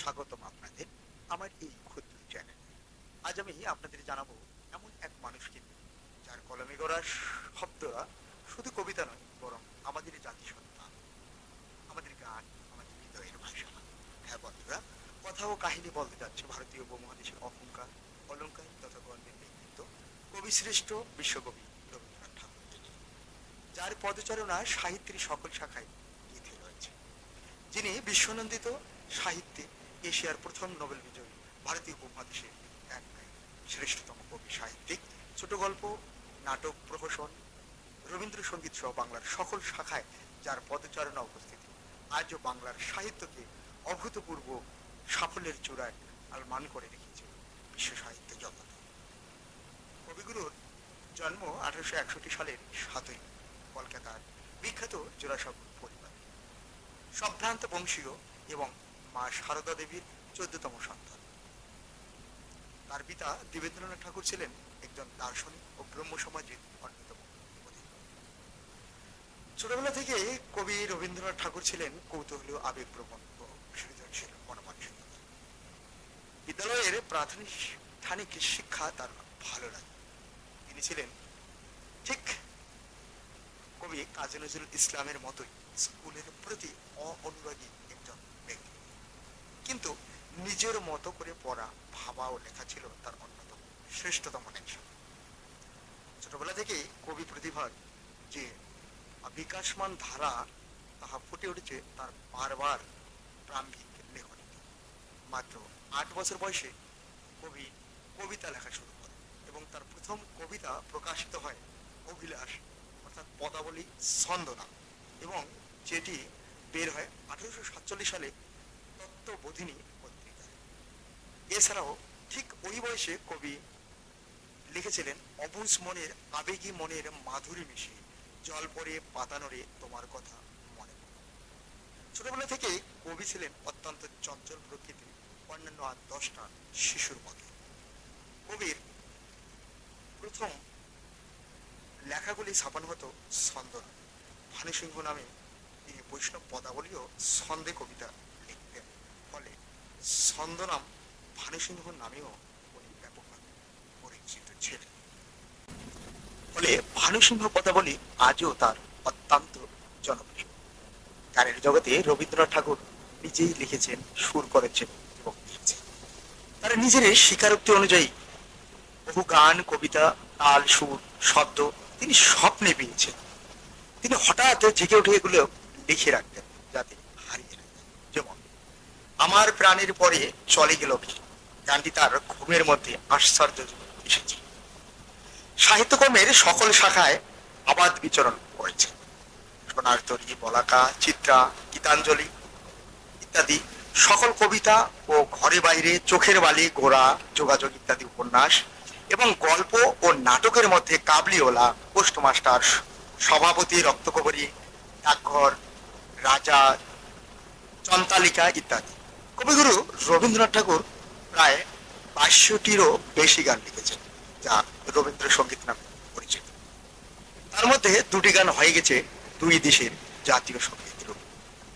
স্বাগতম আপনাদের আমার এই ক্ষুদ্র চ্যানেলে। আজ আমি আপনাদের জানাবো এমন এক মানুষকে নিয়ে, যার কলমে গড়া শব্দরা শুধু কবিতা নয়, বরং আমাদের জাতিসত্তা, আমাদের গান, আমাদের হৃদয়ের ভাষা। হ্যাঁ বন্ধুরা, কথা ও কাহিনী বলতে যাচ্ছে ভারতীয় উপমহাদেশের অহংকার, অলংকার তথা গর্বের ব্যক্তিত্ব, কবিশ্রেষ্ঠ বিশ্বকবি রবীন্দ্রনাথ ঠাকুরকে নিয়ে, যার পদচারণা সাহিত্যের সকল শাখায় গেঁথে রয়েছে। যিনি বিশ্বনন্দিত সাহিত্যে এশিয়ার প্রথম নোবেল বিজয়ী, ভারতীয় উপমহাদেশের এক শ্রেষ্ঠতম কবি সাহিত্যিক, ছোট গল্প, নাটক, প্রহসন, রবীন্দ্রসঙ্গীত সহ বাংলার সকল শাখায় যার পদচারণা উপস্থিতি আজও বাংলার সাহিত্যকে অভূতপূর্ব সাফল্যের চূড়ায় আলমান করে রেখেছে বিশ্ব সাহিত্য জগৎ। কবিগুরুর জন্ম 1861 সালের 7ই কলকাতার বিখ্যাত জোড়াসাঁকোর পরিবার, সম্ভ্রান্ত বংশীয় এবং মা সারদা দেবীর 14তম সন্তান। তার পিতা দেবেন্দ্রনাথ ঠাকুর ছিলেন একজন দার্শনিক ও ব্রহ্ম সমাজের অন্যতম প্রতিনিধি। ছোটবেলা থেকে কবি রবীন্দ্রনাথ ঠাকুর ছিলেন কৌতূহলী, আবেগপ্রবণ ও সৃজনশীল মনোমানসিকতা। বিদ্যালয়ের প্রাথমিক শিক্ষা তার ভালো লাগে। তিনি ছিলেন ঠিক কবি কাজী নজরুল ইসলামের মতোই স্কুলের প্রতি অনুরাগী একজন ব্যক্তি, কিন্তু নিজের মতো করে পড়া, ভাবা ও লেখা ছিল তার অন্যতম শ্রেষ্ঠতম নেশা। ছোটবেলা থেকেই কবি প্রতিভার যে বিকাশমান ধারা, তাহা ফুটে উঠেছে তার বারবার প্রারম্ভিক লেখনীতে। মাত্র 8 বছর বয়সে কবি কবিতা লেখা শুরু করেন এবং তার প্রথম কবিতা প্রকাশিত হয় অভিলাষ অর্থাৎ পদাবলী ছন্দনা, এবং যেটি বের হয় 1847 সালে তত্ত্ববোধিনী পত্রিকায়। এছাড়াও ঠিক ওই বয়সে কবি লিখেছিলেন অবুঝ মনের আবেগী মনের মাধুরী মিশিয়ে জল পড়ে পাতানোরে তোমার কথা মনে পড়ে। ছোটবেলা থেকে কবি ছিলেন অত্যন্ত চঞ্চল প্রকৃতির, অন্যান্য আর 10টা শিশুর মতো। কবির প্রথম লেখাগুলি ছাপানো হতো ছন্দনা। ভানুসিংহ নামে তিনি বৈষ্ণব পদাবলী ও ছন্দে কবিতা লিখতেন, ফলে ছন্দনাম ভানুসিংহ নামেও উনি ব্যাপকভাবে পরিচিত ছিলেন। ফলে ভানুসিংহ পদাবলী আজও তার অত্যন্ত জনপ্রিয়। গানের জগতে রবীন্দ্রনাথ ঠাকুর নিজেই লিখেছেন, সুর করেছেন এবং লিখেছেন। তারা নিজের স্বীকারোক্তি অনুযায়ী বহু গান, কবিতা, তাল, সুর, শব্দ তিনি স্বপ্নে পেয়েছেন। তিনি হঠাৎ জেগে উঠে এগুলো লিখে রাখতেন যাতে হারিয়ে না যায়। যেমন আমার প্রাণের পরে চলে গেল কি, গানটি তার ঘুমের মধ্যে আশ্চর্য এসেছে। সাহিত্যকর্মের সকল শাখায় আবাদ বিচরণ করেছে। সোনার তরী, বলাকা, চিত্রা, গীতাঞ্জলি ইত্যাদি সকল কবিতা ও ঘরে বাইরে, চোখের বালি, গোড়া, যোগাযোগ ইত্যাদি উপন্যাস এবং গল্প ও নাটকের মধ্যে কাবলিওলা, পোস্টমাস্টার, সভাপতি, রক্তকবরী, ডাকঘর, রাজা, চন্তালিকা ইত্যাদি। কবিগুরু রবীন্দ্রনাথ ঠাকুর প্রায় 22টিরও বেশি গান লিখেছেন, যা রবীন্দ্রসঙ্গীত নামে পরিচিত। তার মধ্যে 2টি গান হয়ে গেছে দুই দেশের জাতীয় সঙ্গীত রূপ,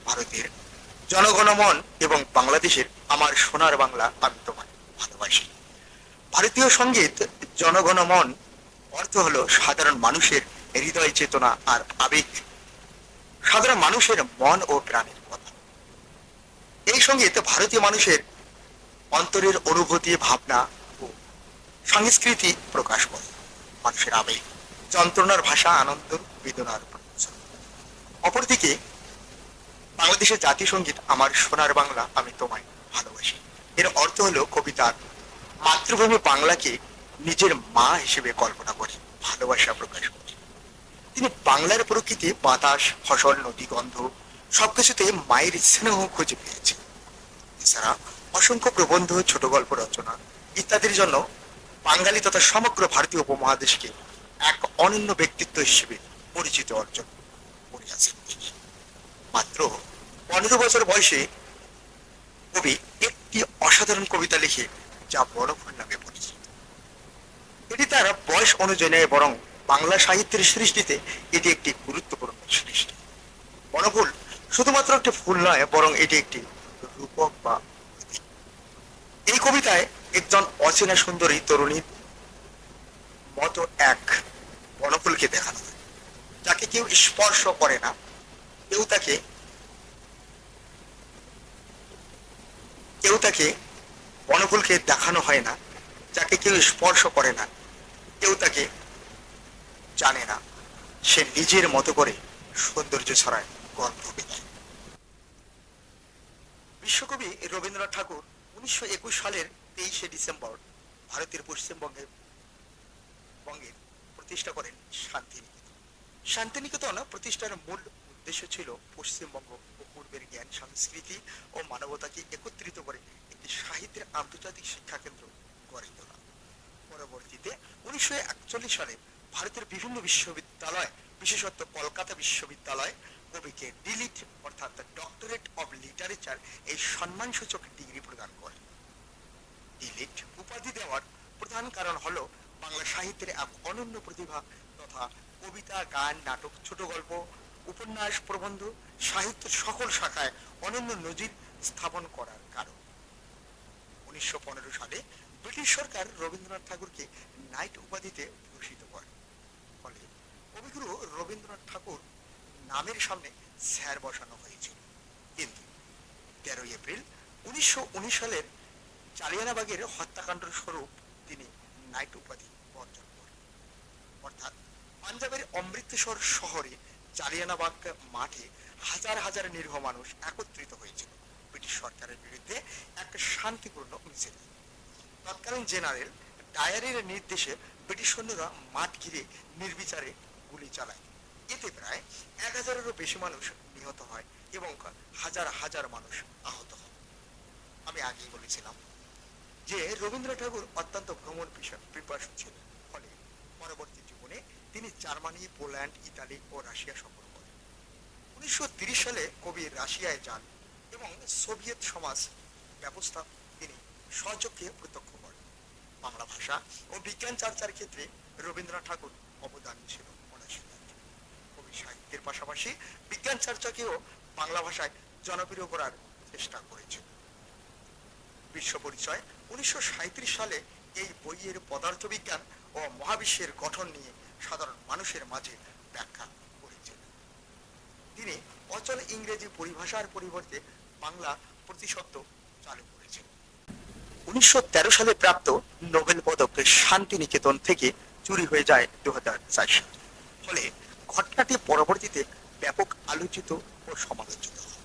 ভারতের জনগণমন এবং বাংলাদেশের আমার সোনার বাংলা আমি তোমায় ভালোবাসি। ভারতীয় সঙ্গীত জনগণমন অর্থ হলো সাধারণ মানুষের হৃদয় চেতনা আর আবেগ, সাধারণ মানুষের মন ও প্রাণের কথা। এই সঙ্গীত ভারতীয় মানুষের অন্তরের অনুভূতি, ভাবনা ও সংস্কৃতি প্রকাশ করে। মানুষের আবেগ, যন্ত্রণার ভাষা, আনন্দ, বেদনার প্রতিচ্ছবি। অপরদিকে বাংলাদেশের জাতীয় সঙ্গীত আমার সোনার বাংলা আমি তোমায় ভালোবাসি, এর অর্থ হলো কবিতার মাতৃভূমি বাংলাকে নিজের মা হিসেবে কল্পনা করে ভালোবাসা প্রকাশ করে। তিনি বাংলার প্রকৃতি, বাতাস, ফসল, নদী, গন্ধ সবকিছুতে মায়ের স্নেহ খুঁজে পেয়েছে। এছাড়া অসংখ্য প্রবন্ধ, ছোট গল্প রচনা ইত্যাদির জন্য বাঙালি তথা সমগ্র ভারতীয় উপমহাদেশকে এক অনন্য ব্যক্তিত্ব হিসেবে পরিচিত অর্জন করে আছেন তিনি। মাত্র 15 বছর বয়সে কবি একটি অসাধারণ কবিতা লিখে যা বনফুল নামে পরিচিত। এটি তার বয়স অনুযায়ী নয়, বরং বাংলা সাহিত্যের সৃষ্টিতে এটি একটি গুরুত্বপূর্ণ সৃষ্টি। বনফুল শুধুমাত্র একটি ফুল নয়, বরং এটি একটি রূপক বা প্রতীক। এই কবিতায় একজন অচেনা সুন্দরী তরুণীর মতো এক বনফুলকে দেখানো হয়, যাকে কেউ স্পর্শ করে না। কেউ তাকে কেউ তাকে বনফুলকে দেখানো হয় না, যাকে কেউ স্পর্শ করে না। কেউ তাকে জানে না, সে নিজের মতো করে সৌন্দর্য ছড়ায়, গল্প দেয়। বিশ্বকবি রবীন্দ্রনাথ ঠাকুর 1921 সালের 23শে ডিসেম্বর ভারতের পশ্চিমবঙ্গে বঙ্গের প্রতিষ্ঠা করেন শান্তিনিকেতন। শান্তিনিকেতন প্রতিষ্ঠার মূল উদ্দেশ্য ছিল পশ্চিমবঙ্গ ও পূর্বের জ্ঞান, সংস্কৃতি ও মানবতাকে একত্রিত করে একটি সাহিত্যের আন্তর্জাতিক শিক্ষা কেন্দ্র গড়ে তোলা। পরবর্তীতে 1941 সালে ভারতের বিভিন্ন বিশ্ববিদ্যালয়, বিশেষত কলকাতা বিশ্ববিদ্যালয়, কবিকে ডিলিট অর্থাৎ ডক্টরেট অব লিটারেচার এই সম্মানসূচক ডিগ্রি প্রদান করে। ডিলিট উপাধি দেওয়ার প্রধান কারণ হলো বাংলা সাহিত্যের এক অনন্য প্রতিভা তথা কবিতা, গান, নাটক, ছোট গল্প, উপন্যাস, প্রবন্ধ সাহিত্যের সকল শাখায় অনন্য নজির স্থাপন করার কারণ। 1915 সালে ব্রিটিশ সরকার রবীন্দ্রনাথ ঠাকুরকে নাইট উপাধিতে ভূষিত করে। ফলে কবিগুরু রবীন্দ্রনাথ ঠাকুর নামের সামনে স্যার বসানো হয়েছিল। কিন্তু 13 এপ্রিল 1919 সালের জালিয়ানবাগের হত্যাকাণ্ডের স্বরূপ তিনি নাইট উপাধি অর্জন করেন। অর্থাৎ পাঞ্জাবের অমৃতসর শহরে জালিয়ানবাগ মাঠে হাজার হাজার নিরীহ মানুষ একত্রিত হয়েছিল ব্রিটিশ সরকারের বিরুদ্ধে এক শান্তিপূর্ণ মিছিল। তৎকালীন জেনারেল ডায়ারের নির্দেশে ব্রিটিশ সৈন্যরা মাঠ ঘিরে নির্বিচারে গুলি চালায়। এতে প্রায় 1000-এরও বেশি মানুষ নিহত হয় এবং হাজার হাজার মানুষ আহত হয়। আমি আগেই বলেছিলাম যে রবীন্দ্রনাথ ঠাকুর অত্যন্ত ভ্রমণ পিপাসু ছিলেন। ফলে পরবর্তী জীবনে তিনি জার্মানি, পোল্যান্ড, ইতালি ও রাশিয়া সফর করেন। 1930 সালে কবি রাশিয়ায় যান এবং সোভিয়েত সমাজ ব্যবস্থা তিনি স্বচক্ষে প্রত্যক্ষ করেন। বাংলা ভাষা ও বিজ্ঞান চর্চার ক্ষেত্রে রবীন্দ্রনাথ ঠাকুর অবদান ছিল অনস্বীকার্য। কবি সাহিত্যের পাশাপাশি বিজ্ঞান চর্চাকেও বাংলা ভাষায় জনপ্রিয় করার চেষ্টা করেছিল। বিশ্ব পরিচয় 1937 সালে এই বইয়ের পদার্থবিজ্ঞান ও মহাবিশ্বের গঠন নিয়ে সাধারণ মানুষের মাঝে ব্যাখ্যা করেছিলেন। তিনি অচল ইংরেজি পরিভাষার পরিবর্তে বাংলা প্রতিশব্দ চালু করেছেন। 1913 সালে প্রাপ্ত নোবেল পদক শান্তিনিকেতন থেকে চুরি হয়ে যায় 2004 সালে। ফলে ঘটনাটি পরবর্তীতে ব্যাপক আলোচিত ও সমালোচিত হয়।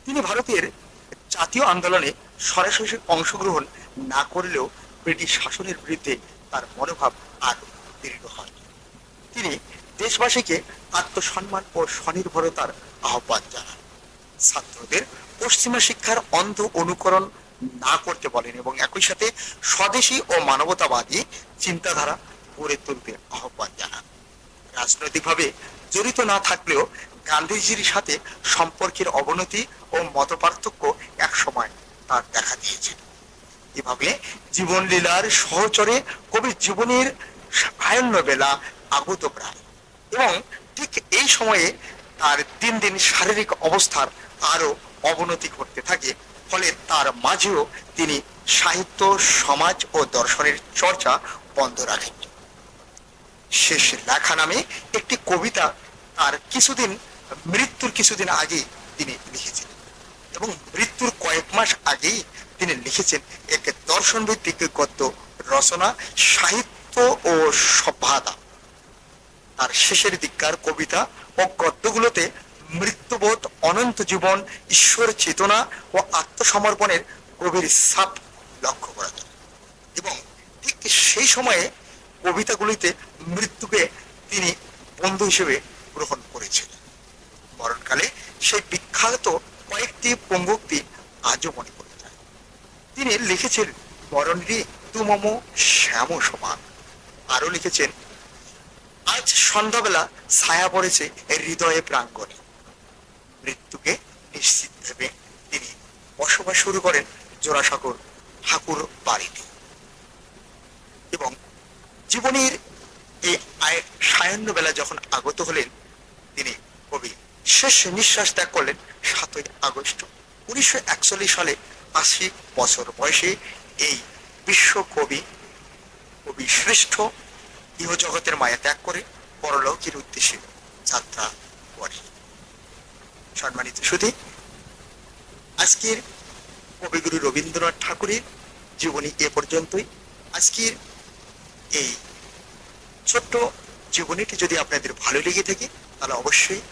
তিনি ভারতের জাতীয় আন্দোলনে সরাসরি অংশগ্রহণ না করলেও ব্রিটিশ শাসনের বিরুদ্ধে তার মনোভাব আরো দৃঢ় হয়। তিনি দেশবাসীকে আত্মসম্মান ও স্বনির্ভরতার আহ্বান জানান, ছাত্রদের পশ্চিমা শিক্ষার অন্ধ অনুকরণ না করতে বলেন এবং একই সাথে স্বদেশী ও মানবতাবাদী চিন্তাধারা গড়ে তুলতে আহ্বান জানান। রাজনৈতিকভাবে জড়িত না থাকলেও গান্ধীজির সাথে সম্পর্কের অবনতি ও মতপার্থক্য এক সময় তার দেখা দিয়েছিল। এভাবে জীবনলীলার সহচরে কবির জীবনের আয়ন্য বেলা আগত প্রায় এবং ঠিক এই সময়ে তার দিন দিন শারীরিক অবস্থার আরো অবনতি ঘটতে থাকে। ফলে তার মাঝেও তিনি সাহিত্য, সমাজ ও দর্শনের চর্চা বন্ধ রাখেন। শেষ লেখা নামে একটি কবিতা তার মৃত্যুর কিছুদিন আগে তিনি লিখেছিলেন এবং মৃত্যুর কয়েক মাস আগেই তিনি লিখেছেন এক দর্শন ভিত্তিক গদ্য রচনা সাহিত্য ও সভ্যতা। তার শেষের দিককার কবিতা ও গদ্যগুলোতে মৃত্যুবোধ, অনন্ত জীবন, ঈশ্বর চেতনা ও আত্মসমর্পণের গভীর ছাপ লক্ষ্য করা যায় এবং ঠিক সেই সময়ে কবিতাগুলিতে মৃত্যুকে তিনি বন্ধু হিসেবে গ্রহণ করেছিলেন। মরণকালে সেই বিখ্যাত কয়েকটি পঙ্গুক্তি আজও মনে পড়ে যায়। তিনি লিখেছেন, মরণ রে তু মম শ্যাম সমান। আরো লিখেছেন, আজ সন্ধ্যাবেলা ছায়া পড়েছে হৃদয়ে প্রাঙ্গণে। মৃত্যুকে নিশ্চিত ভেবে তিনি বসবাস শুরু করেন জোড়াসাঁকোর ঠাকুর বাড়িতে এবং জীবনের এই সায়াহ্ন বেলা যখন আগত হলেন, তিনি কবি শেষ নিঃশ্বাস ত্যাগ করলেন 7ই আগস্ট 1941 সালে 80 বছর বয়সে এই বিশ্বকবি কবি শ্রেষ্ঠ ইহজগতের মায়া ত্যাগ করে পরলোকের উদ্দেশ্যে যাত্রা করে। সম্মানিত সুধী, আজকের কবিগুরু রবীন্দ্রনাথ ঠাকুরের জীবনী এ পর্যন্তই। আজকের এই ছোট্ট জীবনীটি যদি আপনাদের ভালো লেগে থাকে তাহলে অবশ্যই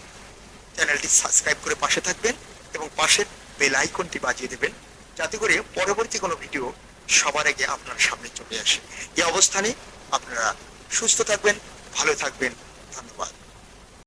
চ্যানেলটি সাবস্ক্রাইব করে পাশে থাকবেন এবং পাশের বেল আইকনটি বাজিয়ে দেবেন, যাতে করে পরবর্তী কোনো ভিডিও সবার আগে আপনার সামনে চলে আসে। এই অবস্থানে আপনারা সুস্থ থাকবেন, ভালো থাকবেন। ধন্যবাদ।